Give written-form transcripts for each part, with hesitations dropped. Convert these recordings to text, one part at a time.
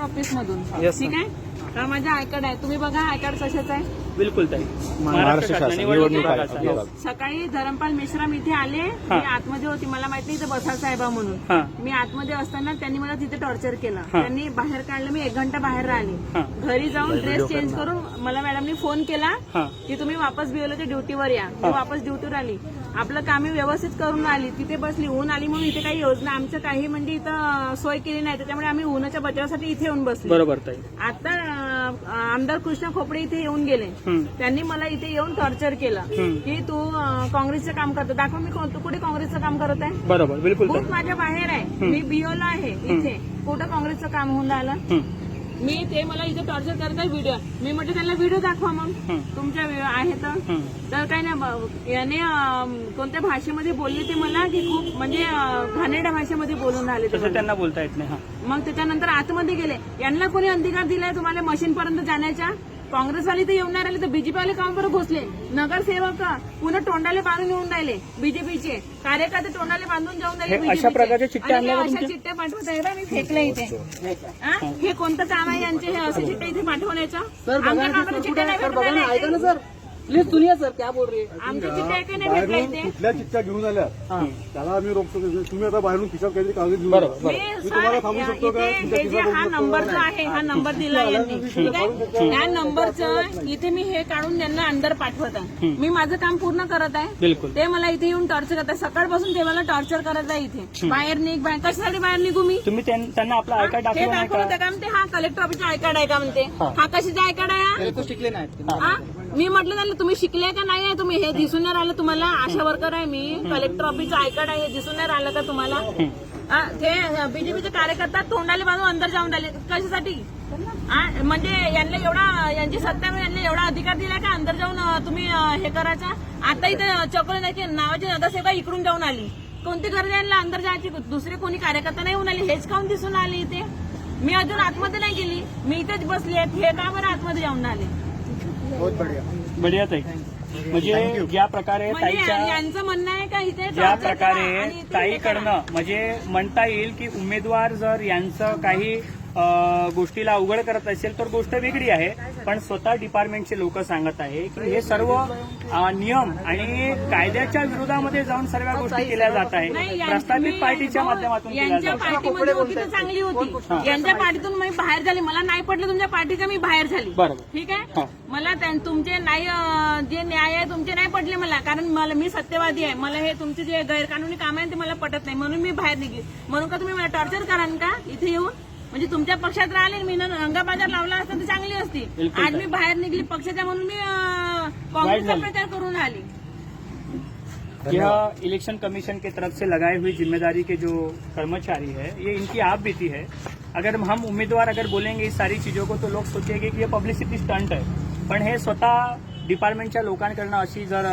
Office मधून. Yes, ठीक आहे. हा माझा आय कार्ड आहे. तुम्ही बघा आय कार्ड कशाचं आहे. बिलकुल ताई. महाराष्ट्र शासन निवडणूक आयोग. सकाळी धरमपाल मेश्राम इथे आले. मी आतमध्ये होती. मला माहित नाही इथे बसाल साहेबा म्हणून. मी आतमध्ये असताना त्यांनी मला तिथे टॉर्चर केलं. त्यांनी बाहेर काढलं. मी 1 घंटा बाहेर राहिली. घरी जाऊन ड्रेस चेंज करून मला मॅडमनी फोन केला की तुम्ही वापस बीओलोच्या ड्युटीवर या. मी वापस ड्युटीवर आली. आपलं काम मी व्यवस्थित करून आली. तिथे बसली. ऊन आली म्हणून इथे काही योजना आमच्या काही म्हणजे इथं सोय केली नाही. त्याच्यामुळे आम्ही उन्हाच्या बचावासाठी इथे येऊन बसलो. बरोबर ताई. आता आमदार कृष्णा खोपडे इथे येऊन गेले. त्यांनी मला इथे येऊन टॉर्चर केलं की तू काँग्रेसचं काम करतो. दाखव मी कुठे काँग्रेसचं काम करत आहे. बरोबर. बिलकुल बूथ माझ्या बाहेर आहे. मी बीओला आहे इथे. कुठं काँग्रेसचं काम होऊन राहिलं. मी ते मला इथे टॉर्चर करत आहे. व्हिडिओ मी म्हटलं त्यांना व्हिडिओ दाखवा मग तुमच्या आहे तर काही नाही. याने कोणत्या भाषेमध्ये बोलले ते मला की खूप म्हणजे घाणेरड्या भाषेमध्ये बोलून राहिले. तसं त्यांना बोलता येत नाही. मग त्याच्यानंतर आतमध्ये गेले. यांना कोणी अधिकार दिलाय तुम्हाला मशीन पर्यंत जाण्याच्या. काँग्रेसवाले तर येऊन नाही राहिले तर बीजेपीवाले काम बरं घुसले. नगरसेवक पुन्हा तोंडाले बांधून येऊन राहिले. बीजेपीचे कार्यकर्ते तोंडाले बांधून जाऊन राहिले. अशा प्रकारच्या चिठ्ठ्या अशा चिठ्ठ्या पाठवत आहे. मी फेकले इथे. हे कोणतं काम आहे यांचे हे असे चिठ्ठ्या इथे पाठवण्याचं. आमच्या कामाला चिठ्ठ्या नाही भेटून सर प्लीज सुनिए सर क्या बोल रहे हैं. आमच्या चिठ्ठ्या काही नाही भेटल्या इथे. कुठल्या चिठ्ठ्या घेऊन आल्या त्याला आम्ही रोखतो. तुम्ही आता बाहेरून खिशात काहीतरी कागद घेऊन मी तुम्हाला थांबू शकतो का. इथे हे जे हा नंबर जो आहे हा नंबर दिला यांनी. ठीक आहे. या नंबरचं इथे मी हे काढून त्यांना अंडर पाठवत आहे. मी माझं काम पूर्ण करत आहे. बिलकुल. ते मला इथे येऊन टॉर्चर करत आहे. सकाळपासून ते मला टॉर्चर करत आहे इथे. बाहेर निघ बाहेर कशासाठी बाहेर निघू मी. तुम्ही त्यांना आपला आय कार्ड हे दाखवलं नाही दाखवलं का? का म्हणते. हा कलेक्टर ऑफिसचा आय कार्ड आहे का म्हणते. हा कशाचा आय कार्ड आहे. तो शिकले नाहीत. हा मी म्हटलं त्यांना तुम्ही शिकले का नाही आहे. तुम्ही हे दिसून नाही राहिलं तुम्हाला. आशा वर्कर आहे मी. कलेक्टर ऑफिसचं आय कार्ड आहे हे दिसून नाही राहिलं का तुम्हाला. ते बीजेपीचे कार्यकर्ता तोंडाले बांधून अंदर जाऊन राहिले कशासाठी. म्हणजे यांना एवढा यांची सत्ता यांना एवढा अधिकार दिला का अंदर जाऊन तुम्ही हे करायचा. आता इथे चकोले नावाची नगरसेवका इकडून जाऊन आली. कोणती गरज यांना अंदर जायची. दुसरे कोणी कार्यकर्ता नाही होऊन आले. हेच काऊन दिसून आले इथे. मी अजून आतमध्ये नाही गेली. मी इथेच बसली आहे. हे का बरं आतमध्ये जाऊन आले. बढिया ताई. म्हणजे ज्या प्रकारे ताईच्या यांचं म्हणणं आहे का इथे ज्या प्रकारे ताईकडनं म्हणजे म्हणता येईल की उमेदवार जर यांचं काही गोष्टीला अवघड करत असेल तर गोष्ट वेगळी आहे. पण स्वतः डिपार्टमेंटचे लोक सांगत आहे की हे सर्व नियम आणि कायद्याच्या विरोधामध्ये जाऊन सर्व गोष्टी केल्या जात आहे. प्रस्थापित पार्टीच्या माध्यमातून केल्या यांच्या जात आहे. पार्टीमध्ये होती तर चांगली होती. यांच्या पार्टीतून मी बाहेर झाली. मला नाही पडलं तुमच्या पार्टीचं मी बाहेर झाली. बरोबर. ठीक आहे. मला तुमचे नाही जे न्याय आहे तुमचे नाही पडले मला. कारण मला मी सत्यवादी आहे. मला हे तुमचे जे गैरकानूनी काम आहे ते मला पटत नाही म्हणून मी बाहेर निघली. म्हणून का तुम्ही मला टॉर्चर कराल का इथे येऊन. म्हणजे तुमच्या पक्षात राहिले मी रंगाबाजार लावला असता तर चांगली असती. आज मी बाहेर निघली पक्षाच्या म्हणून मी काँग्रेसचा प्रचार करून आली. यह इलेक्शन कमीशन की तरफ से लगाई हुई जिम्मेदारी के जो कर्मचारी है ये इनकी आप बीती है. अगर हम उम्मीदवार अगर बोलेंगे इस सारी चीजों को तो लोग सोचेंगे की ये पब्लिसिटी स्टंट है. पण हे स्वतः डिपार्टमेंटच्या लोकांकडनं अशी जर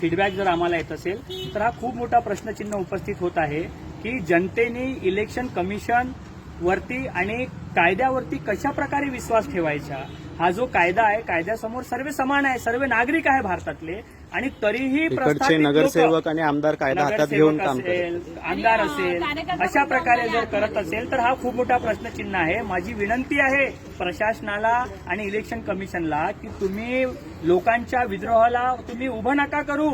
फीडबॅक जर आम्हाला येत असेल तर हा खूप मोठा प्रश्नचिन्ह उपस्थित होत आहे की जनतेने इलेक्शन कमिशन वरती आणि कायद्यावरती कशा प्रकारे विश्वास ठेवायचा. हा जो कायदा आहे कायद्यासमोर सर्व समान आहे. सर्व नागरिक आहे भारतातले आणि तरीही इकडचे नगरसेवक आणि आमदार कायदा हातात घेऊन काम करतात. आमदार असेल अशा प्रकारे जर करत असेल तर हा खूप मोठा प्रश्नचिन्ह आहे. माझी विनंती आहे प्रशासनाला आणि इलेक्शन कमिशनला की तुम्ही लोकांच्या विद्रोहाला तुम्ही उभं नका करू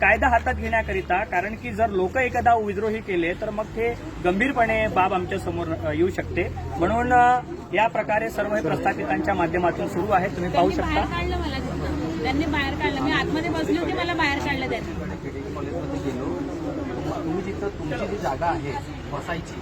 कायदा हातात घेण्याकरिता. कारण की जर लोक एखादा विद्रोही केले तर मग ते गंभीरपणे बाब आमच्या समोर येऊ शकते. म्हणून या प्रकारे सर्व हे प्रस्थापितांच्या माध्यमातून सुरू आहे. तुम्ही पाहू शकता. बाहेर काढलं मला तिथं. त्यांनी बाहेर काढलं. मी आतमध्ये बसली होती. मला बाहेर काढलं त्यांनी. तुम्ही जिथं तुमची जी जागा आहे बसायची